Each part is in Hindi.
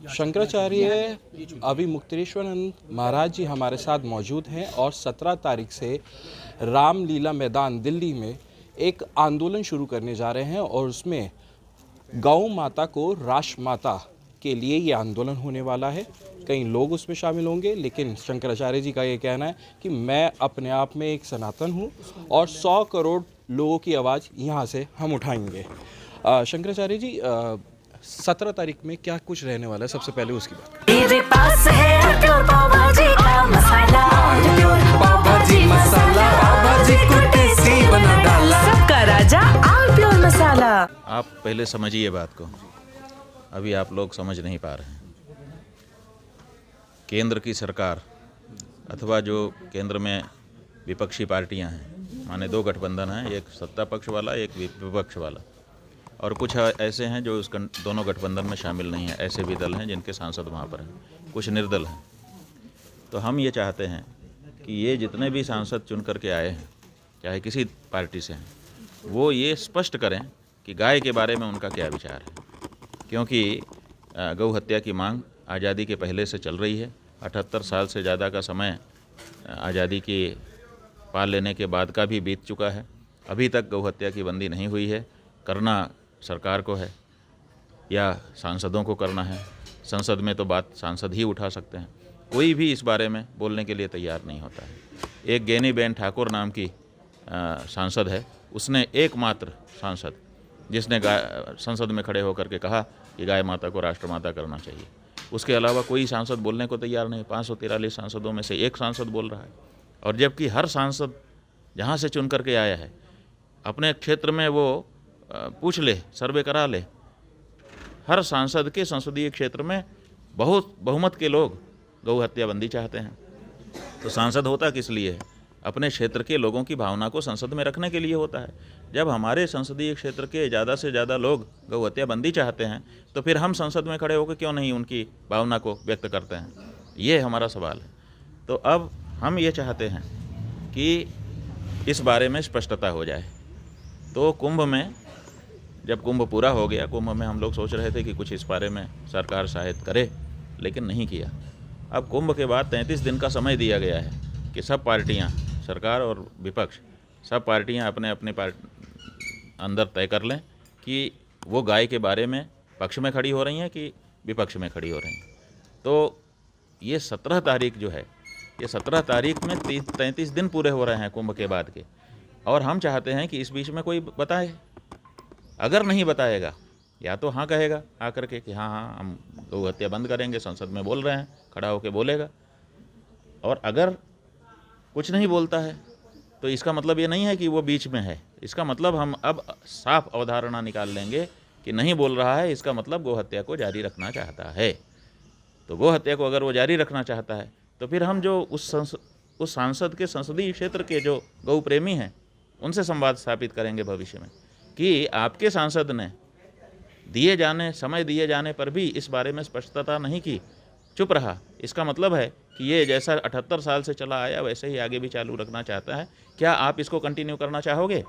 शंकराचार्य अभी मुक्तेश्वरानंद महाराज जी हमारे साथ मौजूद हैं और 17 तारीख से रामलीला मैदान दिल्ली में एक आंदोलन शुरू करने जा रहे हैं और उसमें गौ माता को राष्ट्र माता के लिए ये आंदोलन होने वाला है। कई लोग उसमें शामिल होंगे, लेकिन शंकराचार्य जी का ये कहना है कि मैं अपने आप में एक सनातन हूँ और 100 करोड़ लोगों की आवाज़ यहाँ से हम उठाएंगे। शंकराचार्य जी, 17 तारीख में क्या कुछ रहने वाला है, सबसे पहले उसकी बात। मेरे पास है प्योर पाव भाजी का मसाला, प्योर पाव भाजी मसाला, पाव भाजी को टेस्टी बना डाला, सबका राजा आल प्योर मसाला। आप पहले समझिए बात को, अभी आप लोग समझ नहीं पा रहे हैं। केंद्र की सरकार अथवा जो केंद्र में विपक्षी पार्टियां हैं, माने दो गठबंधन हैं, एक सत्ता पक्ष वाला एक विपक्ष वाला, और कुछ ऐसे हैं जो उस दोनों गठबंधन में शामिल नहीं हैं। ऐसे भी दल हैं जिनके सांसद वहाँ पर हैं, कुछ निर्दल हैं। तो हम ये चाहते हैं कि ये जितने भी सांसद चुन करके आए हैं, चाहे किसी पार्टी से हैं, वो ये स्पष्ट करें कि गाय के बारे में उनका क्या विचार है। क्योंकि गौ हत्या की मांग आज़ादी के पहले से चल रही है। 78 साल से ज़्यादा का समय आज़ादी के पा लेने के बाद का भी बीत चुका है। अभी तक गौ हत्या की बंदी नहीं हुई है। करना सरकार को है या सांसदों को करना है। संसद में तो बात सांसद ही उठा सकते हैं, कोई भी इस बारे में बोलने के लिए तैयार नहीं होता है। एक गेनीबेन ठाकुर नाम की सांसद है, उसने एकमात्र सांसद जिसने संसद में खड़े होकर के कहा कि गाय माता को राष्ट्रमाता करना चाहिए। उसके अलावा कोई सांसद बोलने को तैयार नहीं। 543 सांसदों में से एक सांसद बोल रहा है, और जबकि हर सांसद जहाँ से चुन करके आया है अपने क्षेत्र में वो पूछ ले, सर्वे करा ले। हर सांसद के संसदीय क्षेत्र में बहुत बहुमत के लोग गौ हत्या बंदी चाहते हैं। तो सांसद होता किस लिए है? अपने क्षेत्र के लोगों की भावना को संसद में रखने के लिए होता है। जब हमारे संसदीय क्षेत्र के ज़्यादा से ज़्यादा लोग गौ हत्या बंदी चाहते हैं, तो फिर हम संसद में खड़े होकर क्यों नहीं उनकी भावना को व्यक्त करते हैं? ये हमारा सवाल है। तो अब हम ये चाहते हैं कि इस बारे में स्पष्टता हो जाए। तो कुंभ में, जब कुंभ पूरा हो गया, कुंभ में हम लोग सोच रहे थे कि कुछ इस बारे में सरकार शायद करे, लेकिन नहीं किया। अब कुंभ के बाद 33 दिन का समय दिया गया है कि सब पार्टियां, सरकार और विपक्ष, सब पार्टियां अपने अपने अंदर तय कर लें कि वो गाय के बारे में पक्ष में खड़ी हो रही हैं कि विपक्ष में खड़ी हो रही हैं। तो ये 17 तारीख जो है, ये 17 तारीख में 33 दिन पूरे हो रहे हैं कुंभ के बाद के, और हम चाहते हैं कि इस बीच में कोई बताए। अगर नहीं बताएगा, या तो हाँ कहेगा आकर के कि हाँ हम गौ हत्या बंद करेंगे, संसद में बोल रहे हैं, खड़ा होकर बोलेगा। और अगर कुछ नहीं बोलता है तो इसका मतलब ये नहीं है कि वो बीच में है। इसका मतलब हम अब साफ अवधारणा निकाल लेंगे कि नहीं बोल रहा है, इसका मतलब गौ हत्या को जारी रखना चाहता है। तो गौ हत्या को अगर वो जारी रखना चाहता है, तो फिर हम जो उस सांसद के संसदीय क्षेत्र के जो गौ प्रेमी हैं, उनसे संवाद स्थापित करेंगे भविष्य में कि आपके सांसद ने समय दिए जाने पर भी इस बारे में स्पष्टता नहीं की, चुप रहा। इसका मतलब है कि ये जैसा 78 साल से चला आया वैसे ही आगे भी चालू रखना चाहता है। क्या आप इसको कंटिन्यू करना चाहोगे?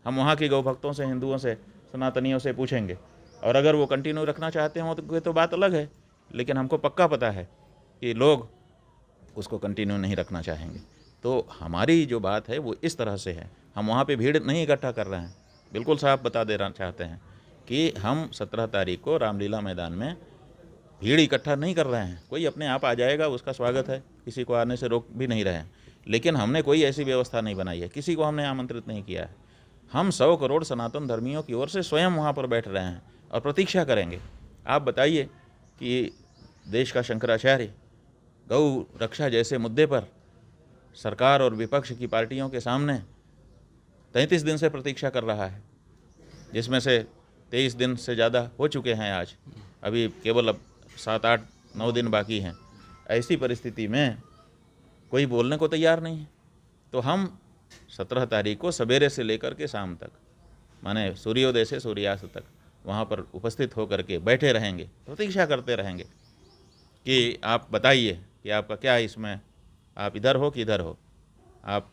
हम वहाँ के गौ भक्तों से, हिंदुओं से, सनातनियों से पूछेंगे, और अगर वो कंटिन्यू रखना चाहते हो तो बात अलग है, लेकिन हमको पक्का पता है कि लोग उसको कंटिन्यू नहीं रखना चाहेंगे। तो हमारी जो बात है वो इस तरह से है। हम वहाँ पर भीड़ नहीं इकट्ठा कर रहे हैं, बिल्कुल साफ बता देना चाहते हैं कि हम 17 तारीख को रामलीला मैदान में भीड़ इकट्ठा नहीं कर रहे हैं। कोई अपने आप आ जाएगा, उसका स्वागत है, किसी को आने से रोक भी नहीं रहे हैं, लेकिन हमने कोई ऐसी व्यवस्था नहीं बनाई है, किसी को हमने आमंत्रित नहीं किया है। हम 100 करोड़ सनातन धर्मियों की ओर से स्वयं वहाँ पर बैठ रहे हैं और प्रतीक्षा करेंगे। आप बताइए कि देश का शंकराचार्य गौ रक्षा जैसे मुद्दे पर सरकार और विपक्ष की पार्टियों के सामने 33 दिन से प्रतीक्षा कर रहा है, जिसमें से 23 दिन से ज़्यादा हो चुके हैं। आज अभी केवल अब 7, 8, 9 दिन बाकी हैं। ऐसी परिस्थिति में कोई बोलने को तैयार नहीं है। तो हम 17 तारीख को सवेरे से लेकर के शाम तक, माने सूर्योदय से सूर्यास्त तक वहाँ पर उपस्थित होकर के बैठे रहेंगे, प्रतीक्षा करते रहेंगे कि आप बताइए कि आपका क्या इसमें, आप इधर हो कि इधर हो, आप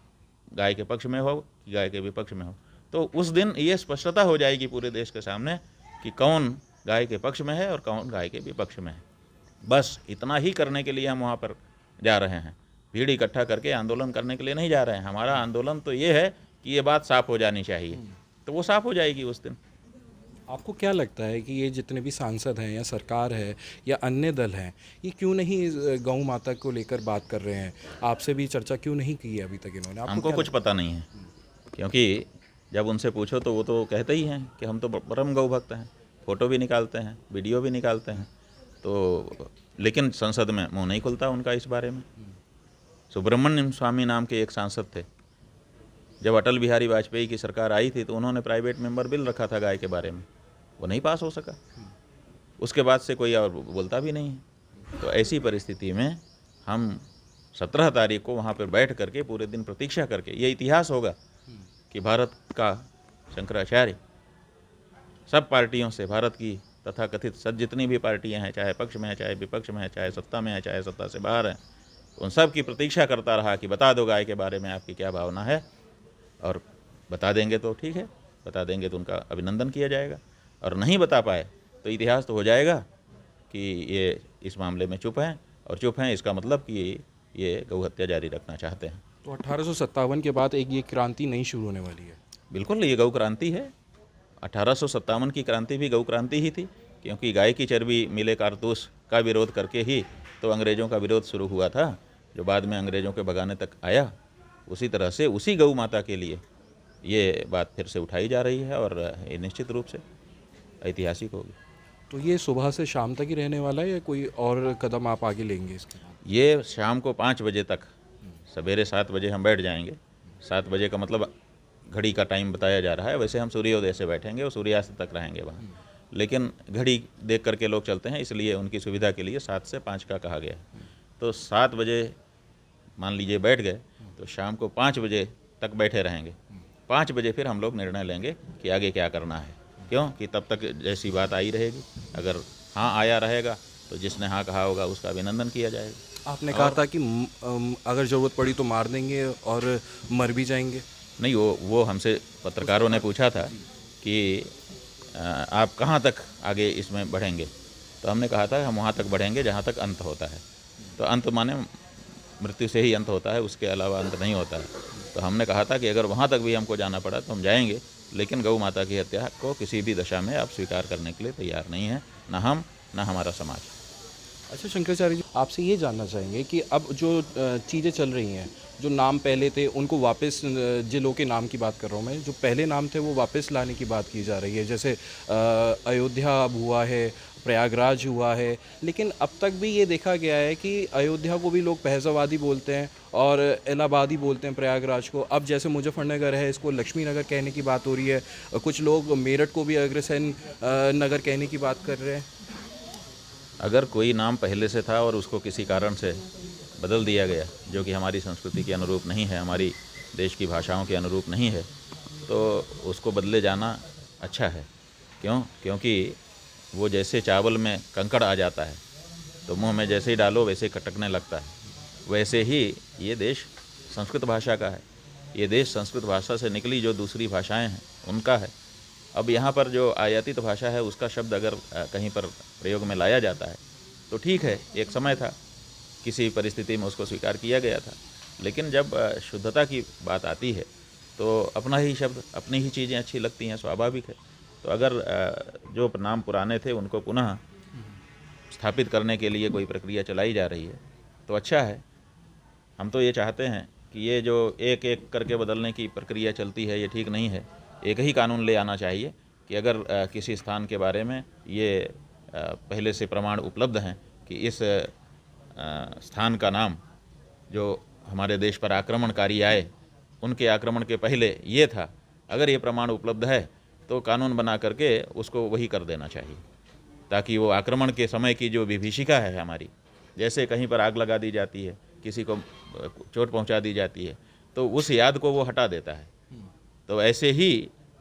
गाय के पक्ष में हो कि गाय के विपक्ष में हो। तो उस दिन ये स्पष्टता हो जाएगी पूरे देश के सामने कि कौन गाय के पक्ष में है और कौन गाय के विपक्ष में है। बस इतना ही करने के लिए हम वहाँ पर जा रहे हैं। भीड़ इकट्ठा करके आंदोलन करने के लिए नहीं जा रहे हैं। हमारा आंदोलन तो ये है कि ये बात साफ़ हो जानी चाहिए, तो वो साफ़ हो जाएगी उस दिन। आपको क्या लगता है कि ये जितने भी सांसद हैं या सरकार है या अन्य दल हैं, ये क्यों नहीं गौ माता को लेकर बात कर रहे हैं? आपसे भी चर्चा क्यों नहीं की है अभी तक इन्होंने? आपको हमको क्या कुछ पता नहीं है, क्योंकि जब उनसे पूछो तो वो तो कहते ही हैं कि हम तो परम गौ भक्त हैं, फ़ोटो भी निकालते हैं, वीडियो भी निकालते हैं, तो लेकिन संसद में मुंह नहीं खुलता उनका इस बारे में। सुब्रमण्यम स्वामी नाम के एक सांसद थे, जब अटल बिहारी वाजपेयी की सरकार आई थी तो उन्होंने प्राइवेट मेंबर बिल रखा था गाय के बारे में, वो नहीं पास हो सका। उसके बाद से कोई और बोलता भी नहीं है। तो ऐसी परिस्थिति में हम 17 तारीख को वहाँ पर बैठ करके पूरे दिन प्रतीक्षा करके, ये इतिहास होगा कि भारत का शंकराचार्य सब पार्टियों से, भारत की तथा कथित जितनी भी पार्टियां हैं, चाहे पक्ष में है, चाहे विपक्ष में है, चाहे सत्ता में है, चाहे सत्ता से बाहर है, उन सब की प्रतीक्षा करता रहा कि बता दो गाय के बारे में आपकी क्या भावना है, और बता देंगे तो ठीक है, बता देंगे तो उनका अभिनंदन किया जाएगा, और नहीं बता पाए तो इतिहास तो हो जाएगा कि ये इस मामले में चुप हैं, और चुप हैं इसका मतलब कि ये गौ हत्या जारी रखना चाहते हैं। तो 1857 के बाद एक ये क्रांति नहीं शुरू होने वाली है? बिल्कुल, ये गौ क्रांति है। 1857 की क्रांति भी गौ क्रांति ही थी, क्योंकि गाय की चर्बी मिले कारतूस का विरोध करके ही तो अंग्रेज़ों का विरोध शुरू हुआ था, जो बाद में अंग्रेज़ों के भगाने तक आया। उसी तरह से उसी गौ माता के लिए ये बात फिर से उठाई जा रही है, और ये निश्चित रूप से ऐतिहासिक होगी। तो ये सुबह से शाम तक ही रहने वाला है या कोई और कदम आप आगे लेंगे इसके बाद? ये शाम को 5 बजे तक, सवेरे 7 बजे हम बैठ जाएंगे। 7 बजे का मतलब घड़ी का टाइम बताया जा रहा है, वैसे हम सूर्योदय से बैठेंगे और सूर्यास्त तक रहेंगे वहाँ, लेकिन घड़ी देख करके लोग चलते हैं, इसलिए उनकी सुविधा के लिए 7 से 5 का कहा गया है। तो 7 बजे मान लीजिए बैठ गए तो शाम को 5 बजे तक बैठे रहेंगे। 5 बजे फिर हम लोग निर्णय लेंगे कि आगे क्या करना है, क्यों कि तब तक जैसी बात आई रहेगी, अगर हाँ आया रहेगा तो जिसने हाँ कहा होगा उसका अभिनंदन किया जाएगा। आपने कहा था कि अगर ज़रूरत पड़ी तो मार देंगे और मर भी जाएंगे। नहीं, वो हमसे पत्रकारों ने पूछा था कि आप कहाँ तक आगे इसमें बढ़ेंगे, तो हमने कहा था हम वहाँ तक बढ़ेंगे जहाँ तक अंत होता है। तो अंत माने मृत्यु से ही अंत होता है, उसके अलावा अंत नहीं होता है। तो हमने कहा था कि अगर वहाँ तक भी हमको जाना पड़ा तो हम जाएंगे, लेकिन गौ माता की हत्या को किसी भी दशा में आप स्वीकार करने के लिए तैयार नहीं हैं, ना हम ना हमारा समाज। अच्छा शंकराचार्य जी, आपसे ये जानना चाहेंगे कि अब जो चीज़ें चल रही हैं, जो नाम पहले थे उनको वापस, जिलों के नाम की बात कर रहा हूँ मैं, जो पहले नाम थे वो वापस लाने की बात की जा रही है, जैसे अयोध्या अब हुआ है, प्रयागराज हुआ है, लेकिन अब तक भी ये देखा गया है कि अयोध्या को भी लोग फैज़ाबादी बोलते हैं और इलाहाबादी बोलते हैं प्रयागराज को। अब जैसे मुजफ्फरनगर है, इसको लक्ष्मी नगर कहने की बात हो रही है, कुछ लोग मेरठ को भी अग्रसेन नगर कहने की बात कर रहे हैं। अगर कोई नाम पहले से था और उसको किसी कारण से बदल दिया गया, जो कि हमारी संस्कृति के अनुरूप नहीं है, हमारी देश की भाषाओं के अनुरूप नहीं है, तो उसको बदले जाना अच्छा है। क्यों? क्योंकि वो जैसे चावल में कंकड़ आ जाता है तो मुंह में जैसे ही डालो वैसे ही खटकने लगता है, वैसे ही ये देश संस्कृत भाषा का है। ये देश संस्कृत भाषा से निकली जो दूसरी भाषाएं हैं उनका है। अब यहाँ पर जो आयातित भाषा है उसका शब्द अगर कहीं पर प्रयोग में लाया जाता है तो ठीक है, एक समय था, किसी परिस्थिति में उसको स्वीकार किया गया था, लेकिन जब शुद्धता की बात आती है तो अपना ही शब्द, अपनी ही चीज़ें अच्छी लगती हैं, स्वाभाविक है। तो अगर जो नाम पुराने थे उनको पुनः स्थापित करने के लिए कोई प्रक्रिया चलाई जा रही है तो अच्छा है। हम तो ये चाहते हैं कि ये जो एक एक करके बदलने की प्रक्रिया चलती है ये ठीक नहीं है। एक ही कानून ले आना चाहिए कि अगर किसी स्थान के बारे में ये पहले से प्रमाण उपलब्ध हैं कि इस स्थान का नाम जो हमारे देश पर आक्रमणकारी आए उनके आक्रमण के पहले ये था, अगर ये प्रमाण उपलब्ध है तो कानून बना करके उसको वही कर देना चाहिए, ताकि वो आक्रमण के समय की जो विभीषिका है हमारी, जैसे कहीं पर आग लगा दी जाती है, किसी को चोट पहुंचा दी जाती है, तो उस याद को वो हटा देता है। तो ऐसे ही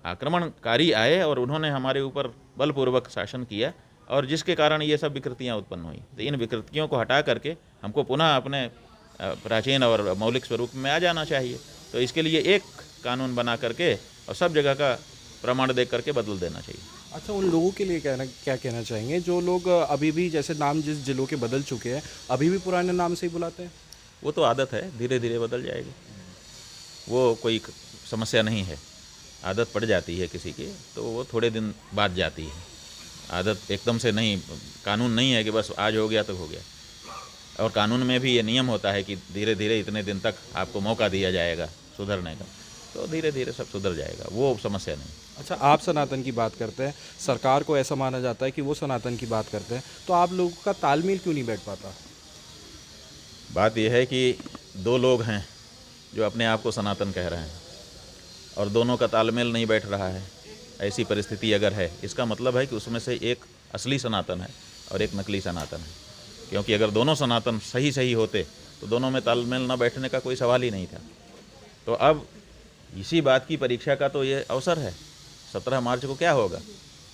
आक्रमणकारी आए और उन्होंने हमारे ऊपर बलपूर्वक शासन किया और जिसके कारण ये सब विकृतियाँ उत्पन्न हुई। तो इन विकृतियों को हटा करके हमको पुनः अपने प्राचीन और मौलिक स्वरूप में आ जाना चाहिए। तो इसके लिए एक कानून बना करके और सब जगह का प्रमाण देख करके बदल देना चाहिए। अच्छा, उन लोगों के लिए क्या कहना चाहेंगे जो लोग अभी भी जैसे नाम जिस जिलों के बदल चुके हैं अभी भी पुराने नाम से ही बुलाते हैं? वो तो आदत है, धीरे धीरे बदल जाएगी, वो कोई समस्या नहीं है। आदत पड़ जाती है किसी की तो वो थोड़े दिन बाद जाती है, आदत एकदम से नहीं। कानून नहीं है कि बस आज हो गया तो हो गया, और कानून में भी ये नियम होता है कि धीरे धीरे इतने दिन तक आपको मौका दिया जाएगा सुधरने का, तो धीरे धीरे सब सुधर जाएगा, वो समस्या नहीं। अच्छा, आप सनातन की बात करते हैं, सरकार को ऐसा माना जाता है कि वो सनातन की बात करते हैं, तो आप लोगों का तालमेल क्यों नहीं बैठ पाता? बात यह है कि दो लोग हैं जो अपने आप को सनातन कह रहे हैं और दोनों का तालमेल नहीं बैठ रहा है। ऐसी परिस्थिति अगर है, इसका मतलब है कि उसमें से एक असली सनातन है और एक नकली सनातन है, क्योंकि अगर दोनों सनातन सही सही होते तो दोनों में तालमेल न बैठने का कोई सवाल ही नहीं था। तो अब इसी बात की परीक्षा का तो ये अवसर है। 17 मार्च को क्या होगा,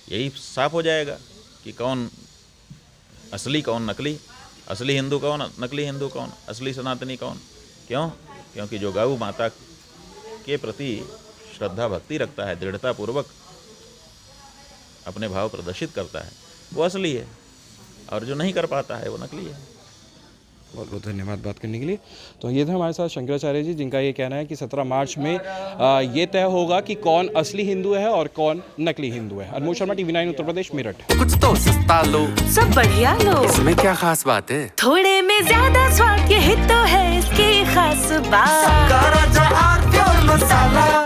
यही साफ हो जाएगा कि कौन असली कौन नकली, असली हिंदू कौन, नकली हिंदू कौन, असली सनातनी कौन। क्यों? क्योंकि जो गौ माता के प्रति श्रद्धा भक्ति रखता है, दृढ़तापूर्वक अपने भाव प्रदर्शित करता है, वो असली है, और जो नहीं कर पाता है वो नकली है। बहुत बहुत धन्यवाद बात करने के लिए। तो ये थे हमारे साथ शंकराचार्य जी, जिनका ये कहना है कि 17 मार्च में ये तय होगा कि कौन असली हिंदू है और कौन नकली हिंदू है। अनमोल शर्मा, TV9 उत्तर प्रदेश, मेरठ। कुछ तो सस्ता लो, सब बढ़िया लो, इसमें क्या खास बात है? थोड़े में ज्यादा स्वाद, यही तो है इसकी खास बात। राजा आर प्योर मसाला।